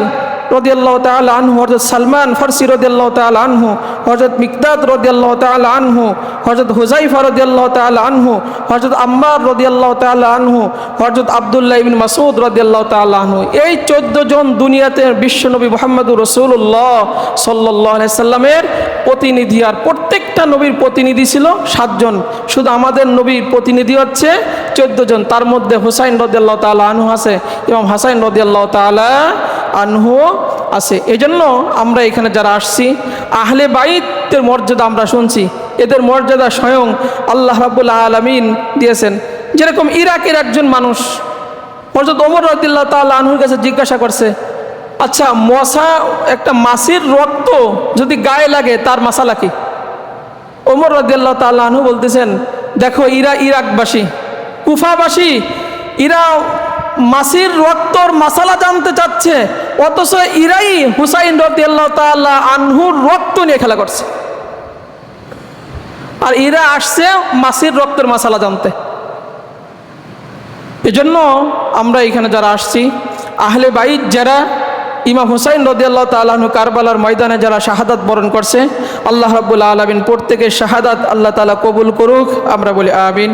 রাদিয়াল্লাহু তাআলা আনহু, হযরত সালমান ফারসি রাদিয়াল্লাহু তাআলা আনহু, হযরত মিকদাদ রাদিয়াল্লাহু তাআলা আনহু, হযরত হুযায়ফা রাদিয়াল্লাহু তাআলা আনহু, হযরত আম্মার রাদিয়াল্লাহু তাআলা আনহু, হযরত আব্দুল্লাহ ইবনে মাসউদ রাদিয়াল্লাহু তাআলা আনহু। এই 14 জন দুনিয়াতে বিশ্বনবী মুহাম্মদুর রাসূলুল্লাহ সাল্লাল্লাহু আলাইহি সাল্লামের প্রতিনিধি। আর প্রত্যেকটা নবীর প্রতিনিধি ছিল 7 জন। শুধু আমাদের নবীর প্রতিনিধি হচ্ছে 14 জন। তার মধ্যে হুসাইন রাদিয়াল্লাহু তাআলা আনহু আছে, ইমাম হাসান রাদিয়াল্লাহু তাআলা আনহু আছে। এজন্য আমরা এখানে যারা আসছি, আহলে বাইতের মর্যাদা আমরা শুনছি। এদের মর্যাদা স্বয়ং আল্লাহ রাব্বুল আলামিন দিয়েছেন। যেরকম ইরাকের একজন মানুষ হযরত ওমর রাদিয়াল্লাহু তাআলা আনহুর কাছে জিজ্ঞাসা করছে, আচ্ছা একটা মাছির রক্ত যদি গায়ে লাগে তার মাসালা কি? ওমর রাদিয়াল্লাহু তাআলা আনহু বলতেছেন, দেখো ইরাকবাসী, কুফাবাসী, এরা মাছির রক্তর মাসালা জানতে চাচ্ছে, অথচ ইরাই হুসাইন রাদিয়াল্লাহু তাআলা আনহুর রক্ত নিয়ে খেলা করছে। আর এরা আসছে মাছির রক্তের মাসালা জানতে। এজন্য আমরা এখানে যারা আসছি, আহলে বাইত যারা, ইমাম হুসাইন রাদিয়াল্লাহু তাআলা আনহু কারবালার ময়দানে যারা শাহাদাত বরণ করছে, আল্লাহ রাব্বুল আলামিন প্রত্যেকের শাহাদাত আল্লাহ তাআলা কবুল করুক। আমরা বলি আমিন।